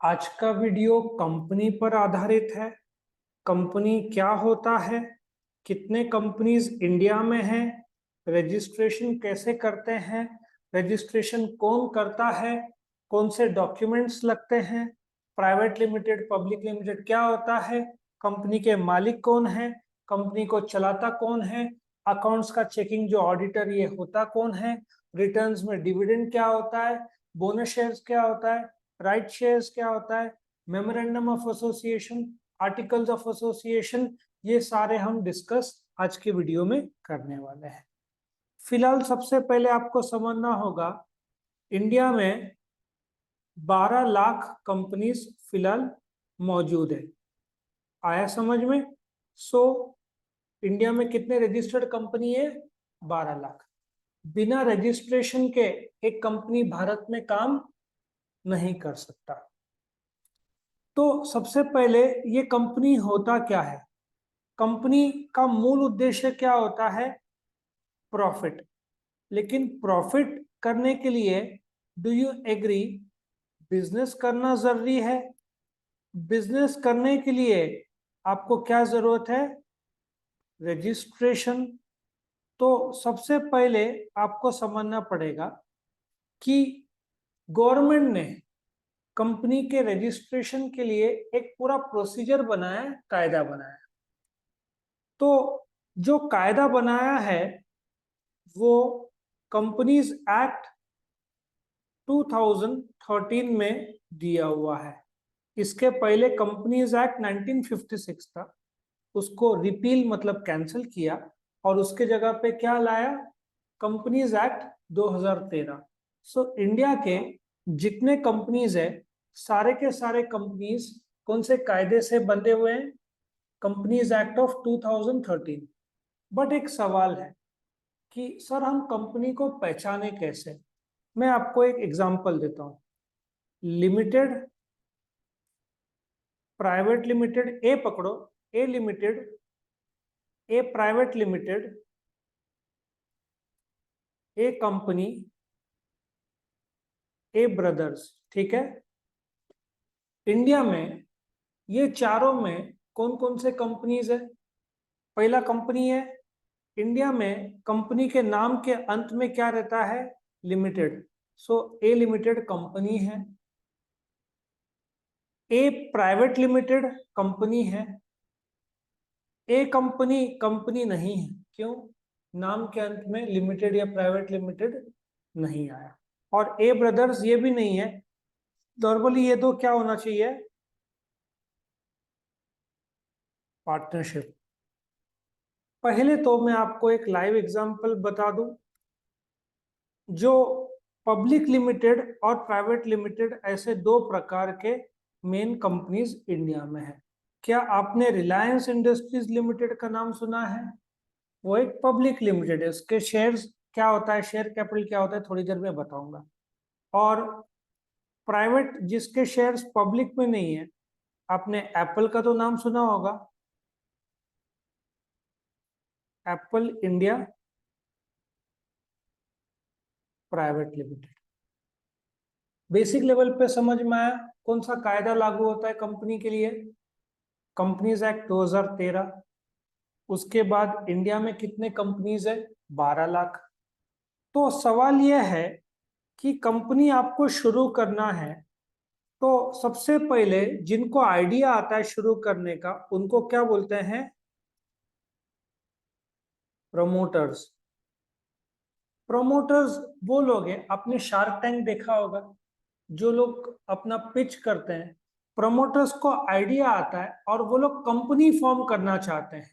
आज का video company पर आधारित है। कंपनी क्या होता है, कितने कंपनीज इंडिया में हैं, रजिस्ट्रेशन कैसे करते हैं, रजिस्ट्रेशन कौन करता है, कौन से डॉक्यूमेंट्स लगते हैं, प्राइवेट लिमिटेड पब्लिक लिमिटेड क्या होता है, कंपनी के मालिक कौन है, कंपनी को चलाता कौन है, अकाउंट्स का चेकिंग जो ऑडिटर ये होता कौन है, रिटर्न्स में डिविडेंड क्या होता है, बोनस शेयर्स क्या होता है, राइट शेयर्स क्या होता है, memorandum of association, articles of association, ये सारे हम डिस्कस आज के वीडियो में करने वाले हैं। फिलहाल सबसे पहले आपको समझना होगा इंडिया में 12 लाख कंपनीज फिलहाल मौजूद है। आया समझ में? इंडिया में कितने रजिस्टर्ड कंपनी है? 12 लाख। बिना रजिस्ट्रेशन के एक कंपनी भारत में काम नहीं कर सकता। तो सबसे पहले ये कंपनी होता क्या है? कंपनी का मूल उद्देश्य क्या होता है? प्रॉफिट। लेकिन प्रॉफिट करने के लिए डू यू एग्री बिजनेस करना जरूरी है। बिजनेस करने के लिए आपको क्या जरूरत है? रजिस्ट्रेशन। तो सबसे पहले आपको समझना पड़ेगा कि गवर्नमेंट ने कंपनी के रजिस्ट्रेशन के लिए एक पूरा प्रोसीजर बनाया, कायदा बनाया। तो जो कायदा बनाया है वो कंपनीज एक्ट 2013 में दिया हुआ है। इसके पहले कंपनीज एक्ट 1956 था, उसको रिपील मतलब कैंसिल किया और उसके जगह पे क्या लाया? Companies act 2013। इंडिया के जितने कंपनीज है सारे के सारे कंपनीज कौन से कायदे से बंधे हुए हैं? Companies act of 2013। बट एक सवाल है कि सर हम कंपनी को पहचाने कैसे? मैं आपको एक एग्जांपल देता हूं। लिमिटेड, प्राइवेट लिमिटेड, ए पकड़ो, ए लिमिटेड, ए प्राइवेट लिमिटेड, ए कंपनी, ए ब्रदर्स। ठीक है। इंडिया में ये चारों में कौन कौन से कंपनीज है? पहला कंपनी है। इंडिया में कंपनी के नाम के अंत में क्या रहता है? लिमिटेड। ए लिमिटेड कंपनी है। ए प्राइवेट लिमिटेड कंपनी है। ए कंपनी कंपनी नहीं है। क्यों? नाम के अंत में लिमिटेड या प्राइवेट लिमिटेड नहीं आया। और ए ब्रदर्स ये भी नहीं है। नॉर्मली ये तो क्या होना चाहिए? पार्टनरशिप। पहले तो मैं आपको एक लाइव एग्जांपल बता दूं। जो पब्लिक लिमिटेड और प्राइवेट लिमिटेड ऐसे दो प्रकार के मेन कंपनीज इंडिया में है। क्या आपने रिलायंस इंडस्ट्रीज लिमिटेड का नाम सुना है? वो एक पब्लिक लिमिटेड है। उसके शेयर्स क्या होता है, शेयर कैपिटल क्या होता है, थोड़ी देर में बताऊंगा। और प्राइवेट जिसके शेयर्स पब्लिक में नहीं है, आपने एप्पल का तो नाम सुना होगा। Apple India private limited. Basic level पे समझ में आया कौन सा कायदा लागू होता है कंपनी के लिए? Companies act 2013। उसके बाद इंडिया में कितने कंपनीज है? 12 लाख। तो सवाल यह है कि कंपनी आपको शुरू करना है तो सबसे पहले जिनको आइडिया आता है शुरू करने का उनको क्या बोलते हैं? प्रमोटर्स। प्रमोटर्स वो लोग हैं, आपने शार्क टैंक देखा होगा, जो लोग अपना पिच करते हैं। प्रमोटर्स को आइडिया आता है और वो लोग कंपनी फॉर्म करना चाहते हैं।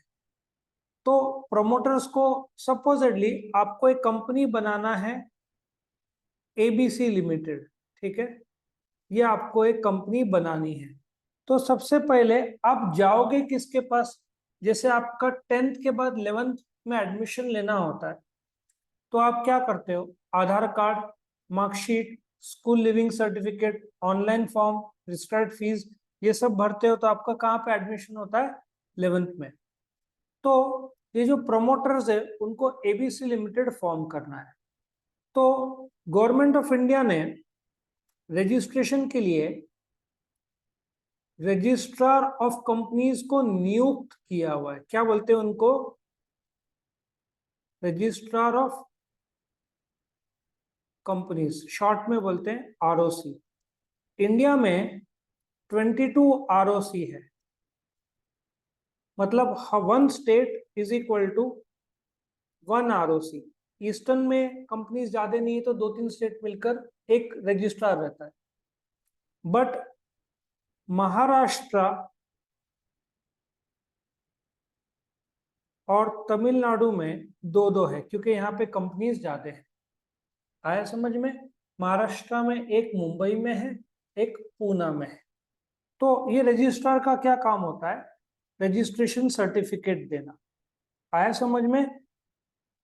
तो प्रमोटर्स को सपोजिटली आपको एक कंपनी बनाना है, एबीसी लिमिटेड। ठीक है, ये आपको एक कंपनी बनानी है। तो सबसे पहले आप जाओगे किसके पास? जैसे आपका 10th के बाद 11th में एडमिशन लेना होता है तो आप क्या करते हो? Aadhaar card, marksheet, school leaving certificate, online form, registered fees, ये सब भरते हो तो आपका कहाँ पे एडमिशन होता है? 11th में। तो ये जो प्रमोटर्स है उनको एबीसी लिमिटेड फॉर्म करना है। तो गवर्नमेंट ऑफ इंडिया ने रजिस्ट्रेशन के लिए रजिस्ट्रार ऑफ कंपनीज को नियुक्त किया हुआ है, क्या बोलते हैं उनको? रजिस्ट्रार ऑफ कंपनीज, शॉर्ट में बोलते हैं आरओसी। इंडिया में 22 आरओसी है, मतलब 1 state is equal to 1 ROC. Eastern में कंपनीज ज्यादा नहीं है तो 2-3 स्टेट मिलकर एक रजिस्ट्रार रहता है, बट महाराष्ट्र और तमिलनाडु में 2-2 है, क्योंकि यहाँ पे कंपनीज ज्यादा है। आया समझ में? महाराष्ट्र में एक मुंबई में है, एक पूना में है। तो ये रजिस्ट्रार का क्या काम होता है? रजिस्ट्रेशन सर्टिफिकेट देना। आया समझ में?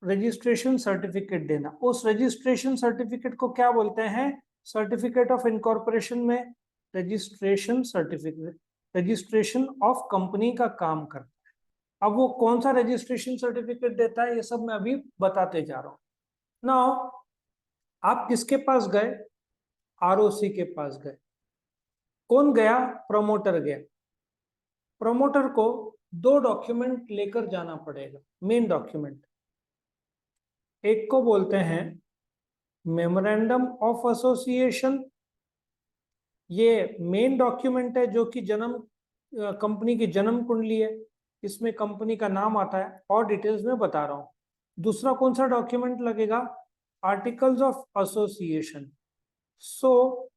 रजिस्ट्रेशन सर्टिफिकेट देना। उस रजिस्ट्रेशन सर्टिफिकेट को क्या बोलते हैं? सर्टिफिकेट ऑफ इनकॉर्पोरेशन में registration certificate, registration of company का काम करता है। अब वो कौन सा रजिस्ट्रेशन सर्टिफिकेट देता है, ये सब मैं अभी बताते जा रहा हूं। नाउ आप किसके पास गए? आरओसी के पास गए। कौन गया? प्रमोटर गया। प्रमोटर को 2 डॉक्यूमेंट लेकर जाना पड़ेगा, मेन डॉक्यूमेंट। एक को बोलते हैं मेमोरेंडम ऑफ एसोसिएशन, ये मेन डॉक्यूमेंट है जो कि कंपनी की जन्म कुंडली है, इसमें कंपनी का नाम आता है और डिटेल्स में बता रहा हूं। दूसरा कौन सा डॉक्यूमेंट लगेगा? Articles of association. सो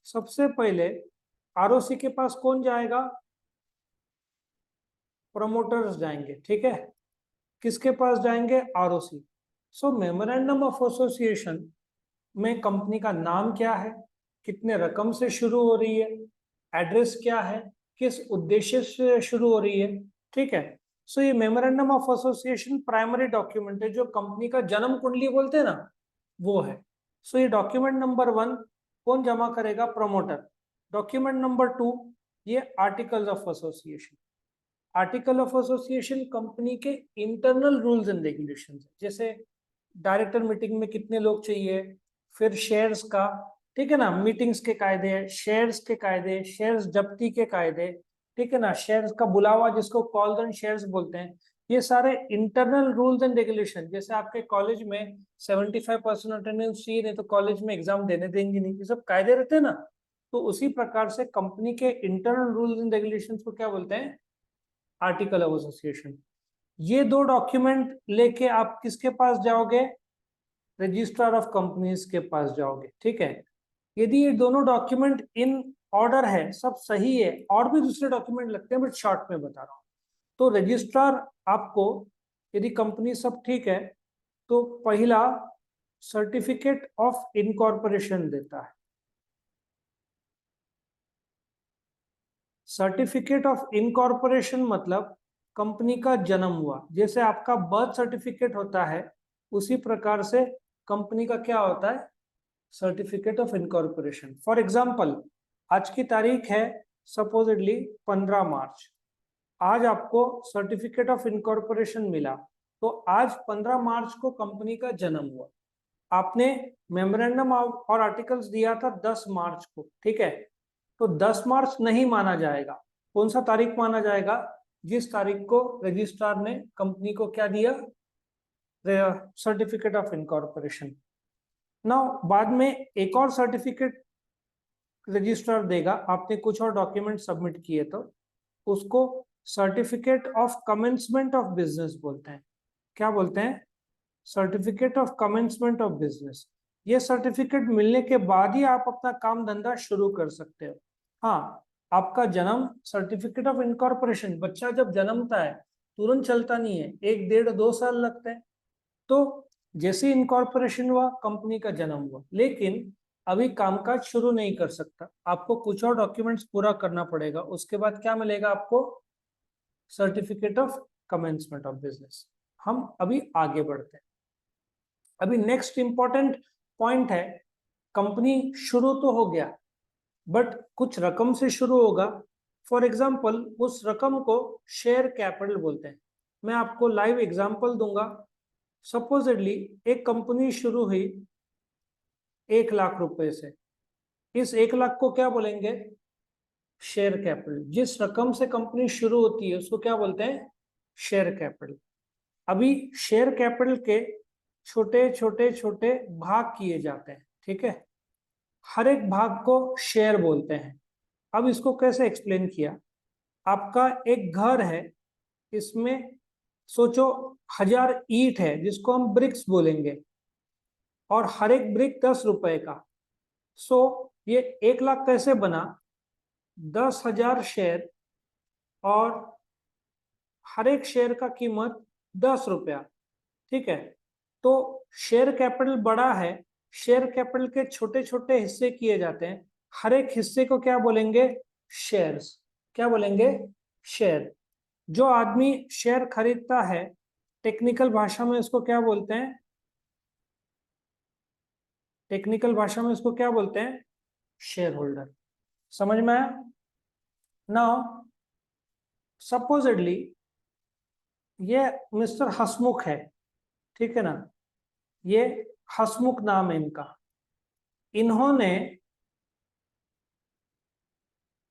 सबसे पहले आरओसी के पास कौन जाएगा? प्रमोटर्स जाएंगे, ठीक है। किसके पास जाएंगे? ROC. So memorandum of association में कंपनी का नाम क्या है, कितने रकम से शुरू हो रही है, एड्रेस क्या है, किस उद्देश्य से शुरू हो रही है, ठीक है। सो ये memorandum of association primary document है, जो कंपनी का जन्म कुंडली बोलते हैं ना, वो है। सो ये डॉक्यूमेंट नंबर 1 कौन जमा करेगा? प्रमोटर। डॉक्यूमेंट नंबर 2 ये articles of association. Article of association company के इंटरनल रूल्स एंड रेगुलेशन, जैसे डायरेक्टर मीटिंग में कितने लोग चाहिए, फिर शेयर्स का, ठीक है ना, मीटिंग्स के कायदे, शेयर्स के कायदे, शेयर्स जब्ती के कायदे, ठीक है ना, शेयर्स का बुलावा जिसको कॉल्स एंड शेयर्स बोलते हैं, ये सारे इंटरनल रूल्स एंड रेगुलेशन। जैसे आपके कॉलेज में 75% अटेंडेंस चाहिए, नहीं तो कॉलेज में एग्जाम देने देंगे नहीं, ये सब कायदे रहते हैं ना। तो उसी प्रकार से कंपनी के इंटरनल रूल्स एंड रेगुलेशन को क्या बोलते हैं? Article of association. ये 2 डॉक्यूमेंट लेके आप किसके पास जाओगे? रजिस्ट्रार ऑफ कंपनीज के पास जाओगे, ठीक है। यदि ये दोनों डॉक्यूमेंट इन ऑर्डर है, सब सही है, और भी दूसरे डॉक्यूमेंट लगते हैं बट शॉर्ट में बता रहा हूं। तो रजिस्ट्रार आपको, यदि कंपनी सब ठीक है, तो पहला सर्टिफिकेट ऑफ इनकॉर्पोरेशन देता है। सर्टिफिकेट ऑफ इनकॉर्पोरेशन मतलब कंपनी का जन्म हुआ, जैसे आपका बर्थ सर्टिफिकेट होता है, उसी प्रकार से कंपनी का क्या होता है? Certificate of incorporation. For example, आज की तारीख है सपोजिटली 15 मार्च। आज आपको सर्टिफिकेट ऑफ इनकॉर्पोरेशन मिला, तो आज 15 मार्च को कंपनी का जन्म हुआ। आपने मेमोरेंडम और आर्टिकल्स दिया था 10 मार्च को, ठीक है। तो 10 मार्च नहीं माना जाएगा। कौन सा तारीख माना जाएगा? जिस तारीख को रजिस्ट्रार ने कंपनी को क्या दिया? Certificate of incorporation. ना बाद में एक और सर्टिफिकेट रजिस्ट्रार देगा, आपने कुछ और डॉक्यूमेंट सबमिट किए तो उसको certificate of commencement of business बोलते हैं। क्या बोलते हैं? Certificate of commencement of business. ये सर्टिफिकेट मिलने के बाद ही आप अपना काम धंधा शुरू कर सकते हो। हाँ, आपका जन्म, सर्टिफिकेट ऑफ इनकॉर्पोरेशन, बच्चा जब जन्मता है तुरंत चलता नहीं है, 1-1.5-2 साल लगते हैं। तो जैसे इनकॉर्पोरेशन हुआ, कंपनी का जन्म हुआ, लेकिन अभी कामकाज शुरू नहीं कर सकता, आपको कुछ और डॉक्यूमेंट्स पूरा करना पड़ेगा। उसके बाद क्या मिलेगा आपको? Certificate of commencement of business. हम अभी आगे बढ़ते हैं। अभी नेक्स्ट इंपॉर्टेंट पॉइंट है, कंपनी शुरू तो हो गया, बट कुछ रकम से शुरू होगा। फॉर एग्जाम्पल, उस रकम को शेयर कैपिटल बोलते हैं। मैं आपको लाइव एग्जाम्पल दूंगा। सपोजिटली एक कंपनी शुरू हुई 1 लाख रुपए से। इस 1 लाख को क्या बोलेंगे? शेयर कैपिटल, जिस रकम से कंपनी शुरू होती है उसको क्या बोलते हैं? Share capital. अभी शेयर कैपिटल के छोटे छोटे छोटे भाग किए जाते हैं, ठीक है, हर एक भाग को शेयर बोलते हैं। अब इसको कैसे एक्सप्लेन किया? आपका एक घर है, इसमें सोचो 1000 ईंट है जिसको हम ब्रिक्स बोलेंगे, और हर एक ब्रिक 10 रुपए का। सो ये 1 लाख कैसे बना? 10,000 शेयर, और हर एक शेयर का कीमत 10 रुपया, ठीक है। तो शेयर कैपिटल बड़ा है, शेयर कैपिटल के छोटे छोटे हिस्से किए जाते हैं, हर एक हिस्से को क्या बोलेंगे? शेयर्स। क्या बोलेंगे? शेयर। जो आदमी शेयर खरीदता है, टेक्निकल भाषा में इसको क्या बोलते हैं? टेक्निकल भाषा में इसको क्या बोलते हैं? Share holder. समझ में आया? नाउ सपोजिटली ये मिस्टर हसमुख है, ठीक है ना, ये हसमुख नाम है इनका। इन्होंने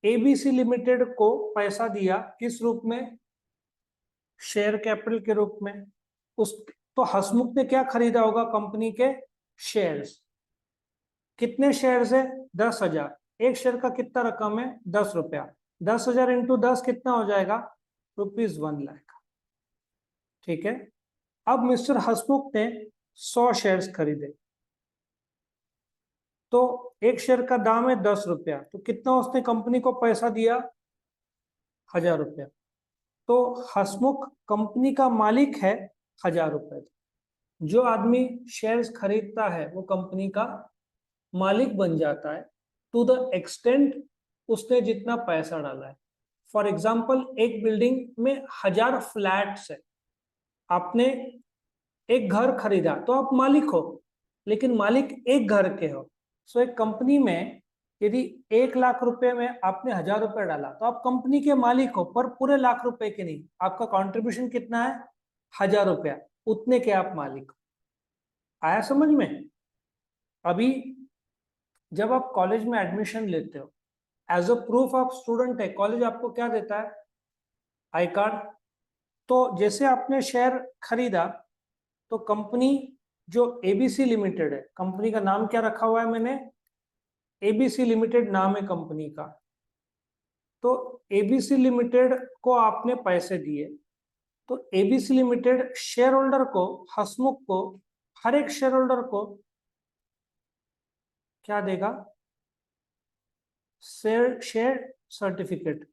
एबीसी लिमिटेड को पैसा दिया, किस रूप में? शेयर कैपिटल के रूप में। उस तो हसमुख ने क्या खरीदा होगा? कंपनी के शेयर्स। कितने शेयर्स है? 10,000। एक शेयर का कितना रकम है? 10 रुपया। 10,000 इंटू 10 कितना हो जाएगा? ₹1,00,000, ठीक है। अब मिस्टर हसमुख ने 100 शेयर्स खरीदे, तो एक शेयर का दाम है 10 रुपया, तो कितना उसने कंपनी को पैसा दिया? 1,000 रुपया। तो हसमुख कंपनी का मालिक है 1,000 रुपए। जो आदमी शेयर्स खरीदता है वो कंपनी का मालिक बन जाता है, टू द एक्सटेंट उसने जितना पैसा डाला है। फॉर एग्जाम्पल, एक बिल्डिंग में 1,000 फ्लैट्स है, आपने एक घर खरीदा तो आप मालिक हो, लेकिन मालिक एक घर के हो। सो एक कंपनी में यदि 1,00,000 रुपए में आपने 1,000 रुपए डाला तो आप कंपनी के मालिक हो, पर पूरे लाख रुपए के नहीं। आपका कंट्रीब्यूशन कितना है? 1,000 रुपया, उतने के आप मालिक हो। आया समझ में? अभी जब आप कॉलेज में एडमिशन लेते हो, as a proof of student है, कॉलेज आपको क्या देता है? I card. तो जैसे आपने शेयर खरीदा, तो कंपनी जो एबीसी लिमिटेड है, कंपनी का नाम क्या रखा हुआ है मैंने? एबीसी लिमिटेड नाम है कंपनी का। तो एबीसी लिमिटेड को आपने पैसे दिए, तो एबीसी लिमिटेड शेयर होल्डर को, हसमुख को, हर एक शेयर होल्डर को क्या देगा? Share certificate.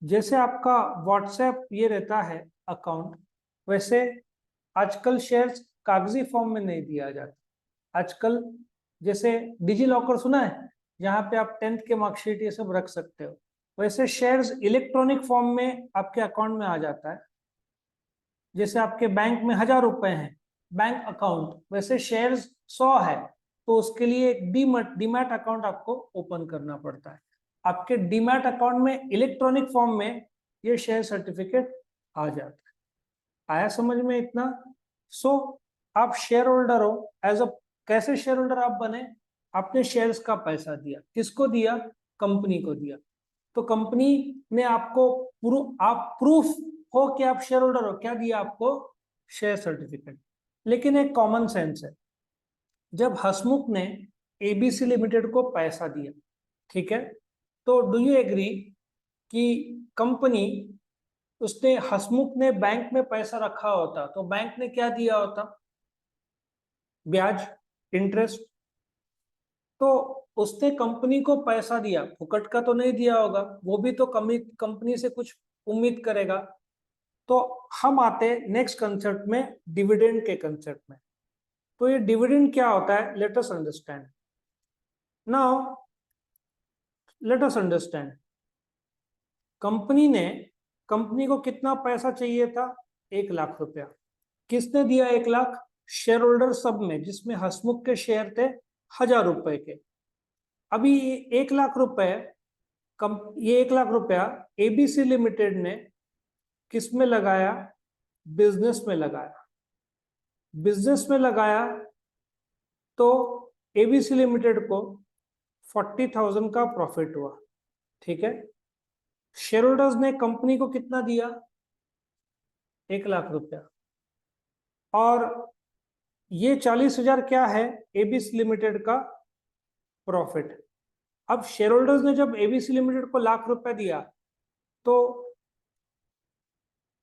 जैसे आपका व्हाट्सएप ये रहता है अकाउंट, वैसे आजकल शेयर्स कागजी फॉर्म में नहीं दिया जाता। आजकल जैसे डिजी लॉकर सुना है, जहाँ पे आप 10th के मार्कशीट ये सब रख सकते हो, वैसे शेयर्स इलेक्ट्रॉनिक फॉर्म में आपके अकाउंट में आ जाता है। जैसे आपके बैंक में 1,000 रुपए हैं, बैंक अकाउंट, वैसे शेयर्स 100 है, तो उसके लिए एक डीमैट अकाउंट आपको ओपन करना पड़ता है। आपके डीमैट अकाउंट में इलेक्ट्रॉनिक फॉर्म में ये शेयर सर्टिफिकेट आ जाता है। आया समझ में इतना? सो आप शेयर होल्डर हो, एज अ कैसे शेयर होल्डर आप बने? आपने शेयर्स का पैसा दिया, किसको दिया? कंपनी को दिया। तो कंपनी ने आपको आप प्रूफ हो कि आप शेयर होल्डर हो, क्या दिया आपको? Share certificate. लेकिन एक कॉमन सेंस है, जब हसमुख ने एबीसी लिमिटेड को पैसा दिया, ठीक है, तो डू यू एग्री कि कंपनी, उसने, हसमुख ने बैंक में पैसा रखा होता तो बैंक ने क्या दिया होता? ब्याज, इंटरेस्ट। तो उसने कंपनी को पैसा दिया, फुकट का तो नहीं दिया होगा, वो भी तो कंपनी से कुछ उम्मीद करेगा। तो हम आते हैं नेक्स्ट कंसेप्ट में, डिविडेंड के कंसेप्ट में। तो ये डिविडेंड क्या होता है? Let us understand. Now let us understand, company को कितना पैसा चाहिए था? 1,00,000 रुपया। किसने दिया 1,00,000? शेयर होल्डर सब में, जिसमें हसमुख के शेयर थे 1,000 रुपए के। अभी 1,00,000 रुपए ये 1,00,000 रुपया एबीसी लिमिटेड ने किस में लगाया? बिजनेस में लगाया। बिजनेस में लगाया तो एबीसी लिमिटेड को 40,000 का प्रॉफिट हुआ, ठीक है। शेयर होल्डर्स ने कंपनी को कितना दिया? 1 लाख रुपया। और ये 40,000 क्या है? एबीसी लिमिटेड का प्रॉफिट। अब शेयर होल्डर्स ने जब एबीसी लिमिटेड को 1,00,000 रुपया दिया, तो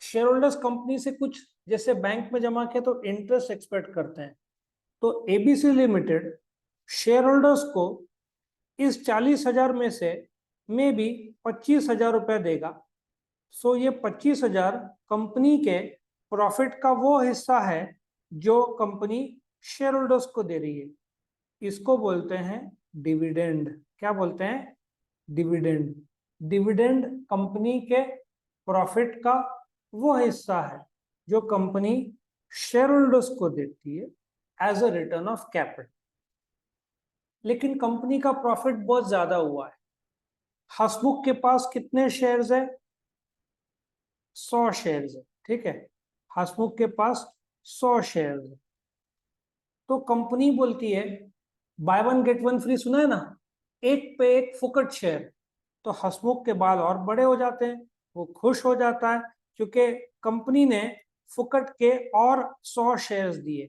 शेयर होल्डर्स कंपनी से कुछ जैसे बैंक में जमा किया तो इंटरेस्ट एक्सपेक्ट करते हैं। तो एबीसी लिमिटेड शेयर होल्डर्स को इस 40,000 में से मे बी 25,000 रुपए देगा। सो ये 25,000 कंपनी के प्रॉफिट का वो हिस्सा है जो कंपनी शेयर होल्डर्स को दे रही है। इसको बोलते हैं डिविडेंड। क्या बोलते हैं? डिविडेंड। डिविडेंड कंपनी के प्रॉफिट का वो हिस्सा है जो कंपनी शेयर होल्डर्स को देती है as a return of capital. लेकिन कंपनी का प्रॉफिट बहुत ज्यादा हुआ है। हसमुख के पास कितने शेयर्स है? 100 शेयर्स है। ठीक है, हसमुख के पास 100 शेयर्स है। तो कंपनी बोलती है by one get one free, सुना है ना? एक पे एक फुकट शेयर। तो हसमुख के बाल और बड़े हो जाते हैं, वो खुश हो जाता है क्योंकि कंपनी ने फुकट के और 100 शेयर्स दिए।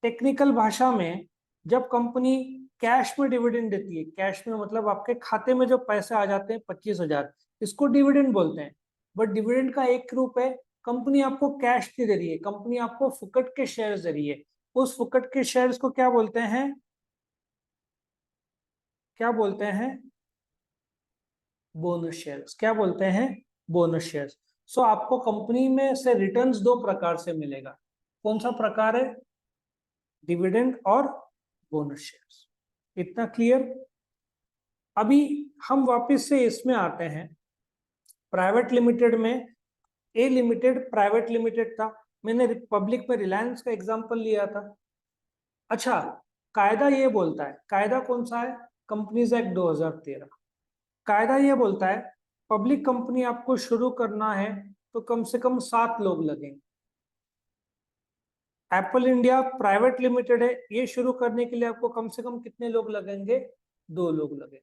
टेक्निकल भाषा में जब कंपनी कैश में डिविडेंड देती है, कैश में मतलब आपके खाते में जो पैसे आ जाते हैं 25,000, इसको डिविडेंड बोलते हैं। बट डिविडेंड का एक रूप है, कंपनी आपको कैश नहीं दे रही है, कंपनी आपको फुकट के शेयर्स दे रही है। उस फुकट के शेयर्स को क्या बोलते हैं? क्या बोलते हैं? Bonus shares. क्या बोलते हैं? Bonus shares. सो आपको कंपनी में से रिटर्न्स दो प्रकार से मिलेगा। कौन सा प्रकार है? डिविडेंड और बोनस शेयर्स। इतना क्लियर? अभी हम वापस से इसमें आते हैं। प्राइवेट लिमिटेड में ए लिमिटेड प्राइवेट लिमिटेड था। मैंने पब्लिक में रिलायंस का एग्जांपल लिया था। अच्छा, कायदा ये बोलता है, कायदा कौन सा है? Companies act 2013। कायदा ये बोलता है पब्लिक कंपनी आपको शुरू करना है तो कम से कम 7 लोग लगेंगे। एप्पल इंडिया प्राइवेट लिमिटेड है, ये शुरू करने के लिए आपको कम से कम कितने लोग लगेंगे? 2 लोग लगेंगे।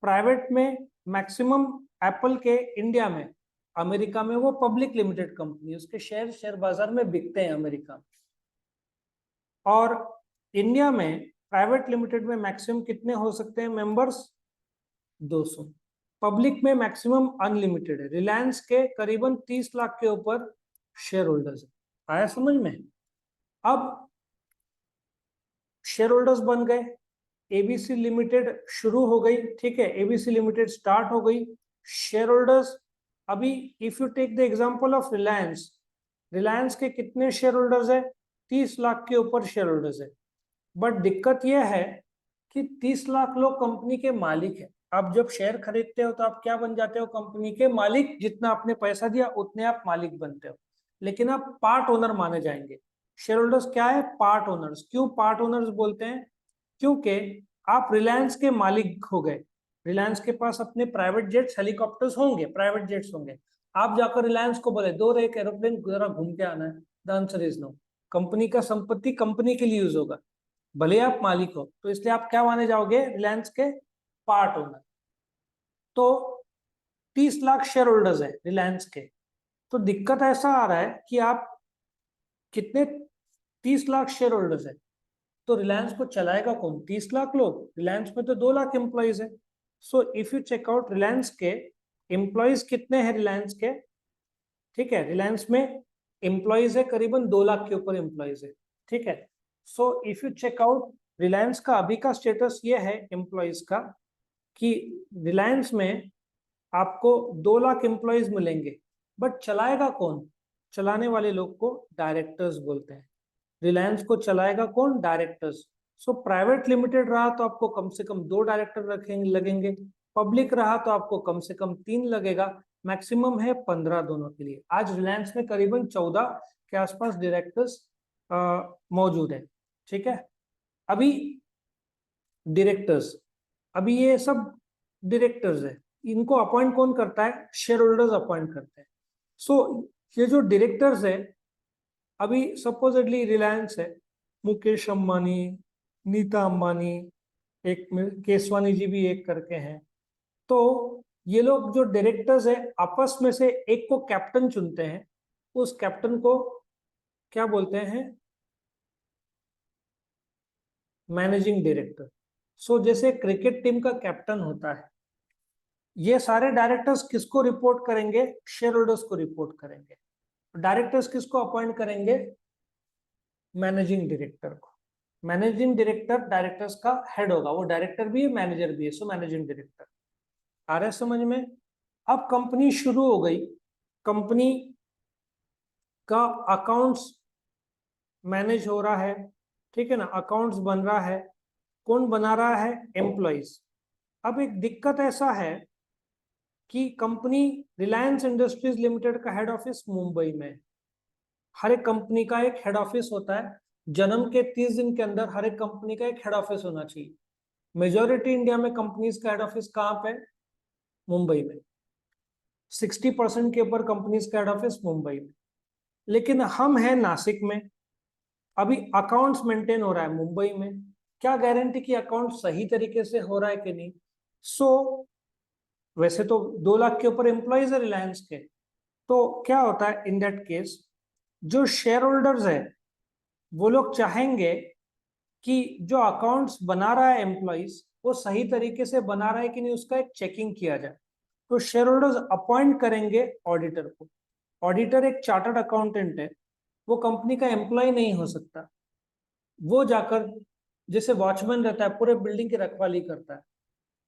प्राइवेट में मैक्सिमम एप्पल के इंडिया में, अमेरिका में वो पब्लिक लिमिटेड कंपनी, उसके शेयर बाजार में बिकते हैं अमेरिका में। और इंडिया में प्राइवेट लिमिटेड में मैक्सिमम कितने हो सकते हैं मेंबर्स? 200। पब्लिक में मैक्सिमम अनलिमिटेड है। रिलायंस के करीबन 30 लाख के ऊपर शेयर होल्डर्स है। आया समझ में? अब शेयर होल्डर्स बन गए, एबीसी लिमिटेड शुरू हो गई। ठीक है, एबीसी लिमिटेड स्टार्ट हो गई। शेयर होल्डर्स, अभी if you take the example of Reliance, Reliance के कितने शेयर होल्डर्स है? 30 लाख के ऊपर शेयर होल्डर्स है। बट दिक्कत यह है कि 30 लाख लोग कंपनी के मालिक है। आप जब शेयर खरीदते हो तो आप क्या बन जाते हो? कंपनी के मालिक। जितना आपने पैसा दिया उतने आप मालिक बनते हो, लेकिन आप पार्ट ओनर माने जाएंगे। शेयर होल्डर्स क्या है? Part owners. क्यों पार्ट ओनर्स बोलते हैं? क्योंकि आप रिलायंस के मालिक हो गए। रिलायंस के पास अपने प्राइवेट जेट्स, हेलीकॉप्टर्स होंगे, प्राइवेट जेट्स होंगे। आप जाकर रिलायंस को बोले दो एक एरोप्लेन जरा घूम के आना है, the answer is no. Company का संपत्ति कंपनी के लिए यूज होगा, भले आप मालिक हो। तो इसलिए आप क्या माने जाओगे? रिलायंस के पार्ट ओनर। तो 30 लाख शेयर होल्डर्स है रिलायंस के। तो दिक्कत ऐसा आ रहा है कि आप कितने, 30 लाख शेयर होल्डर्स है, तो रिलायंस को चलाएगा कौन? 30 लाख लोग। रिलायंस में तो 2 लाख एम्प्लॉइज है। So if you check out Reliance के एम्प्लॉइज कितने हैं रिलायंस के? ठीक है, रिलायंस में एम्प्लॉइज है करीबन 2 लाख के ऊपर एम्प्लॉइज है। ठीक है, so if you check out Reliance का अभी का स्टेटस ये है एम्प्लॉइज का कि रिलायंस में आपको 2 लाख एम्प्लॉइज मिलेंगे, बट चलाएगा कौन? चलाने वाले लोग को डायरेक्टर्स बोलते हैं। रिलायंस को चलाएगा कौन? डायरेक्टर्स। सो प्राइवेट लिमिटेड रहा तो आपको कम से कम 2 डायरेक्टर रखेंगे लगेंगे, पब्लिक रहा तो आपको कम से कम 3 लगेगा, मैक्सिमम है 15 दोनों के लिए। आज रिलायंस में करीबन 14 के आसपास डायरेक्टर्स मौजूद है। ठीक है, अभी डायरेक्टर्स, अभी ये सब डायरेक्टर्स है, इनको अपॉइंट कौन करता है? शेयर होल्डर्स अपॉइंट करते हैं। सो ये जो डायरेक्टर्स है, अभी सपोजिटली रिलायंस है, मुकेश अंबानी, नीता अंबानी, एक केसवानी जी भी एक करके हैं, तो ये लोग जो डायरेक्टर्स है आपस में से एक को कैप्टन चुनते हैं, उस कैप्टन को क्या बोलते हैं? Managing director. सो जैसे क्रिकेट टीम का कैप्टन होता है, ये सारे डायरेक्टर्स किसको रिपोर्ट करेंगे? शेयर होल्डर्स को रिपोर्ट करेंगे। डायरेक्टर्स किसको अपॉइंट करेंगे? मैनेजिंग डायरेक्टर को। मैनेजिंग डायरेक्टर डायरेक्टर्स का हेड होगा, वो डायरेक्टर भी है मैनेजर भी है, सो मैनेजिंग डायरेक्टर। आ रहा है समझ में? अब कंपनी शुरू हो गई, कंपनी का अकाउंट्स मैनेज हो रहा है, ठीक है ना, अकाउंट्स बन रहा है। कौन बना रहा है? एम्प्लॉइज। अब एक दिक्कत ऐसा है कि कंपनी रिलायंस इंडस्ट्रीज लिमिटेड का हेड ऑफिस मुंबई में। हर एक कंपनी का एक हेड ऑफिस होता है, जन्म के 30 दिन के अंदर हर एक कंपनी का एक हेड ऑफिस होना चाहिए। मेजोरिटी इंडिया में कंपनीज का हेड ऑफिस कहाँ पे? मुंबई में। 60% के ऊपर कंपनीज का हेड ऑफिस मुंबई में। लेकिन हम हैं नासिक में, अभी अकाउंट्स मेंटेन हो रहा है मुंबई में। क्या गारंटी कि अकाउंट सही तरीके से हो रहा है कि नहीं? वैसे तो 2 लाख के ऊपर एम्प्लॉइज है रिलायंस के, तो क्या होता है इन दैट केस, जो शेयर होल्डर्स है वो लोग चाहेंगे कि जो अकाउंट्स बना रहा है एम्प्लॉइज वो सही तरीके से बना रहा है कि नहीं, उसका एक चेकिंग किया जाए। तो शेयर होल्डर्स अपॉइंट करेंगे ऑडिटर को। ऑडिटर एक चार्टर्ड अकाउंटेंट है, वो कंपनी का एम्प्लॉय नहीं हो सकता। वो जाकर जैसे वॉचमैन रहता है, पूरे बिल्डिंग की रखवाली करता है।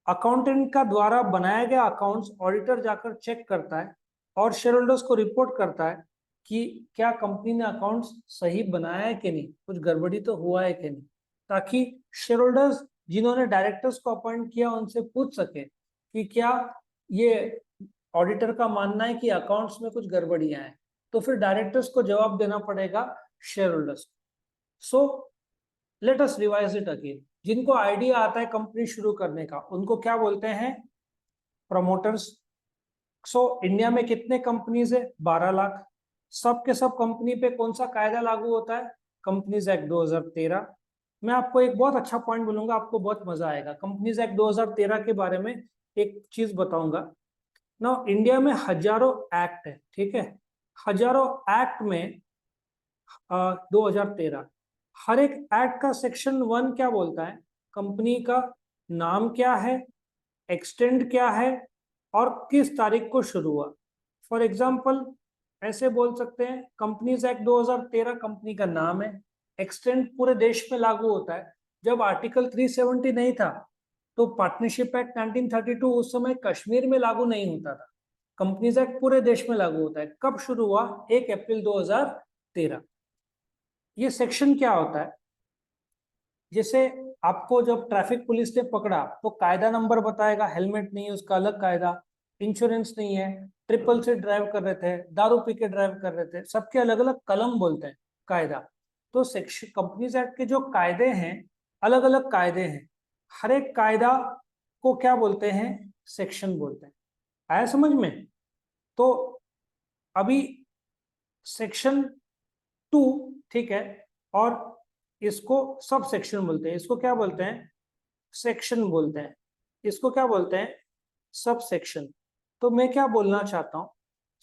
अकाउंटेंट का द्वारा बनाया गया अकाउंट्स ऑडिटर जाकर चेक करता है और शेयर होल्डर्स को रिपोर्ट करता है कि क्या कंपनी ने अकाउंट्स सही बनाया है कि नहीं, कुछ गड़बड़ी तो हुआ है कि नहीं, ताकि शेयर होल्डर्स जिन्होंने डायरेक्टर्स को अपॉइंट किया उनसे पूछ सके कि क्या ये ऑडिटर का मानना है कि अकाउंट्स में कुछ गड़बड़ियां हैं, तो फिर डायरेक्टर्स को जवाब देना पड़ेगा शेयर होल्डर्स को। So let us revise it again. जिनको आइडिया आता है कंपनी शुरू करने का उनको क्या बोलते हैं? प्रमोटर्स। सो इंडिया में कितने कंपनीज है? 12 लाख। सब के सब कंपनी पे कौन सा कायदा लागू होता है? Companies act 2013। मैं आपको एक बहुत अच्छा पॉइंट बोलूंगा, आपको बहुत मजा आएगा। कंपनीज एक्ट 2013 के बारे में एक चीज बताऊंगा ना। इंडिया में हजारों एक्ट है, ठीक है, हजारों एक्ट में 2013 हर एक एक्ट का सेक्शन 1 क्या बोलता है? कंपनी का नाम क्या है, एक्सटेंड क्या है और किस तारीख को शुरू हुआ। फॉर एग्जाम्पल ऐसे बोल सकते हैं, कंपनीज एक्ट 2013 कंपनी का नाम है, एक्सटेंड पूरे देश में लागू होता है। जब आर्टिकल 370 नहीं था तो पार्टनरशिप एक्ट 1932 उस समय कश्मीर में लागू नहीं होता था। कंपनीज एक्ट पूरे देश में लागू होता है। कब शुरू हुआ? 1 अप्रैल 2013। ये सेक्शन क्या होता है? जैसे आपको जब ट्रैफिक पुलिस ने पकड़ा तो कायदा नंबर बताएगा, हेलमेट नहीं है उसका अलग कायदा, इंश्योरेंस नहीं है, ट्रिपल से ड्राइव कर रहे थे, दारू पी के ड्राइव कर रहे थे, सबके अलग अलग कलम बोलते हैं कायदा। तो सेक्शन कंपनीज एक्ट के जो कायदे हैं अलग अलग कायदे हैं, हर एक कायदा को क्या बोलते हैं? सेक्शन बोलते हैं। आया समझ में? तो अभी सेक्शन 2, ठीक है, और इसको सब सेक्शन बोलते हैं। इसको क्या बोलते हैं? सेक्शन बोलते हैं। इसको क्या बोलते हैं? Sub section. तो मैं क्या बोलना चाहता हूं,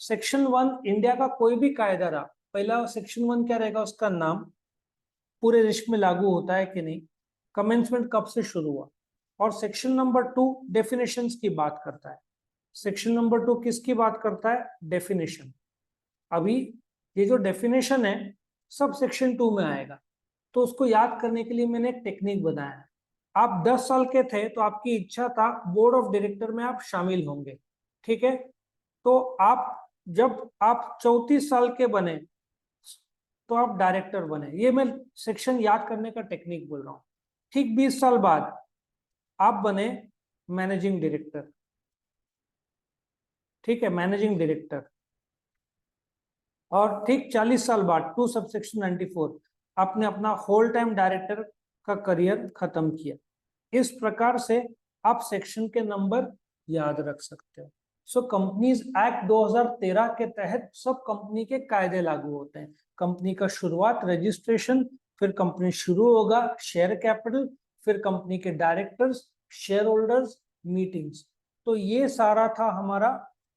सेक्शन 1 इंडिया का कोई भी कायदा रहा, पहला सेक्शन 1 क्या रहेगा? उसका नाम, पूरे देश में लागू होता है कि नहीं, कमेंसमेंट कब से शुरू हुआ। और सेक्शन नंबर 2 डेफिनेशंस की बात करता है। सेक्शन नंबर 2 किसकी बात करता है? डेफिनेशन। अभी ये जो डेफिनेशन है सब सेक्शन 2 में आएगा। तो उसको याद करने के लिए मैंने एक टेक्निक बनाया है। आप 10 साल के थे तो आपकी इच्छा था बोर्ड ऑफ डायरेक्टर में आप शामिल होंगे, ठीक है। तो आप जब आप 34 साल के बने तो आप डायरेक्टर बने। ये मैं सेक्शन याद करने का टेक्निक बोल रहा हूँ। ठीक 20 साल बाद आप बने मैनेजिंग डायरेक्टर, ठीक है, मैनेजिंग डायरेक्टर। और ठीक 40 साल बाद 2 सबसेक्शन 94 आपने अपना होल टाइम डायरेक्टर का करियर खत्म किया। इस प्रकार से आप सेक्शन के नंबर याद रख सकते हो। सो कंपनीज एक्ट 2013 के तहत सब कंपनी के कायदे लागू होते हैं। कंपनी का शुरुआत रजिस्ट्रेशन, फिर कंपनी शुरू होगा, शेयर कैपिटल, फिर कंपनी के डायरेक्टर्स, शेयर होल्डर्स, मीटिंग्स। तो ये सारा था हमारा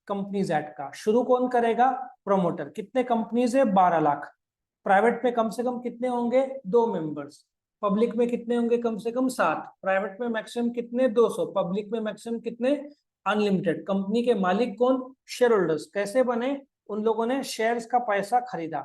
कंपनीज एक्ट का। शुरू कौन करेगा? प्रोमोटर। कितने कंपनीज है? 12 लाख। प्राइवेट में कम से कम कितने होंगे? 2 मेंबर्स। पब्लिक में कितने होंगे? कम से कम 7। प्राइवेट में मैक्सिमम कितने? 200। पब्लिक में मैक्सिमम कितने? अनलिमिटेड। कंपनी के मालिक कौन? Share holders. कैसे बने? उन लोगों ने शेयर्स का पैसा खरीदा।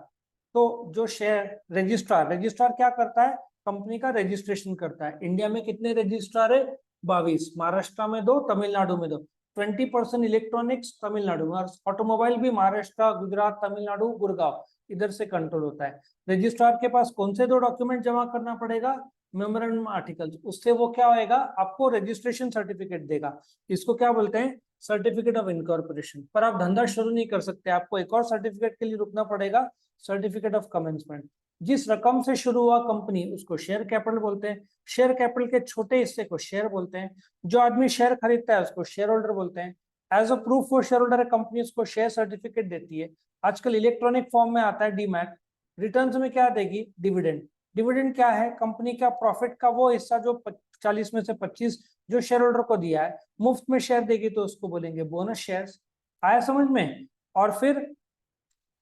तो जो शेयर रजिस्ट्रार क्या करता है? कंपनी का रजिस्ट्रेशन करता है। इंडिया में कितने रजिस्ट्रार है? 22। महाराष्ट्र में 2, तमिलनाडु में 2। 20% इलेक्ट्रॉनिक्स तमिलनाडु में, और ऑटोमोबाइल भी महाराष्ट्र, गुजरात, तमिलनाडु, गुड़गांव, इधर से कंट्रोल होता है। रजिस्ट्रार के पास कौन से 2 डॉक्यूमेंट जमा करना पड़ेगा? Memorandum articles. उससे वो क्या होएगा? आपको रजिस्ट्रेशन सर्टिफिकेट देगा। इसको क्या बोलते हैं? Certificate of incorporation. पर आप धंधा शुरू नहीं कर सकते, आपको एक और सर्टिफिकेट के लिए रुकना पड़ेगा, सर्टिफिकेट ऑफ कमेंसमेंट। जिस रकम से शुरू हुआ कंपनी उसको शेयर कैपिटल बोलते हैं। शेयर कैपिटल के छोटे हिस्से को शेयर बोलते हैं। जो आदमी शेयर खरीदता है उसको शेयर होल्डर बोलते हैं। As a proof for share holder company उसको शेयर सर्टिफिकेट देती है। आजकल इलेक्ट्रॉनिक फॉर्म में आता है डीमैट। रिटर्न्स में क्या देगी? डिविडेंड। डिविडेंड क्या है? कंपनी का प्रॉफिट का वो हिस्सा जो 40 में से 25 जो शेयर होल्डर को दिया है, मुफ्त में शेयर देगी तो उसको बोलेंगे बोनस शेयर्स। आया समझ में? और फिर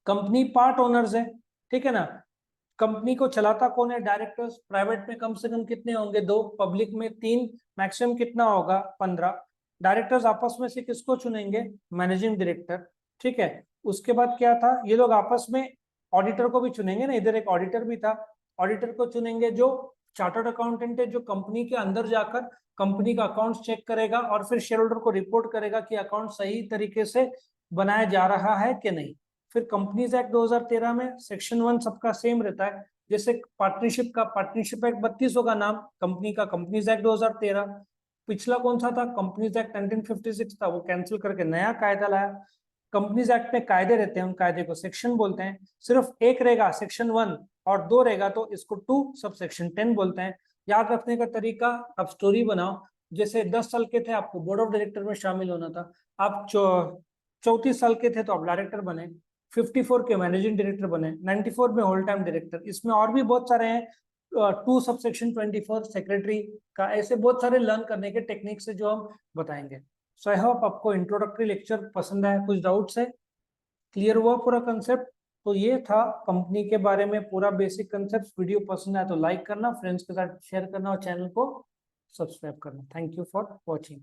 कंपनी पार्ट ओनर्स है, ठीक है ना। कंपनी को चलाता कौन है? डायरेक्टर्स। प्राइवेट में कम से कम कितने होंगे? 2। पब्लिक में 3। मैक्सिमम कितना होगा? 15। डायरेक्टर्स आपस में से किसको चुनेंगे? मैनेजिंग डायरेक्टर, ठीक है। उसके बाद क्या था? ये लोग आपस में ऑडिटर को भी चुनेंगे ना, इधर एक ऑडिटर भी था। ऑडिटर को चुनेंगे जो चार्टर्ड अकाउंटेंट है, जो कंपनी के अंदर जाकर कंपनी का अकाउंट चेक करेगा और फिर शेयर होल्डर को रिपोर्ट करेगा कि अकाउंट सही तरीके से बनाया जा रहा है कि नहीं। फिर कंपनीज एक्ट 2013 में सेक्शन 1 सबका सेम रहता है। जैसे पार्टनरशिप एक्ट 32 होगा नाम कंपनी का, कंपनीज एक्ट 2013। पिछला कौन सा था? कंपनीज एक्ट 1956 था, वो कैंसिल करके नया कायदा लाया। कंपनीज एक्ट में कायदे रहते हैं, उन कायदे को सेक्शन बोलते हैं। सिर्फ एक रहेगा सेक्शन 1 और 2 रहेगा तो इसको 2 सब सेक्शन 10 बोलते हैं। याद रखने का तरीका, आप स्टोरी बनाओ। जैसे 10 साल के थे, आपको बोर्ड ऑफ डायरेक्टर में शामिल होना था। आप 34 साल के थे तो आप डायरेक्टर बने। 54 के मैनेजिंग डायरेक्टर बने। 94 में होल टाइम डायरेक्टर। इसमें और भी बहुत सारे हैं, 2 सब सेक्शन 24 सेक्रेटरी का, ऐसे बहुत सारे लर्न करने के टेक्निक से जो हम बताएंगे। सो आई होप आपको इंट्रोडक्टरी लेक्चर पसंद आया। कुछ डाउट्स है? क्लियर हुआ पूरा कंसेप्ट? तो ये था कंपनी के बारे में पूरा बेसिक कंसेप्ट। वीडियो पसंद आया तो लाइक करना, फ्रेंड्स के साथ शेयर करना और चैनल को सब्सक्राइब करना। Thank you for watching.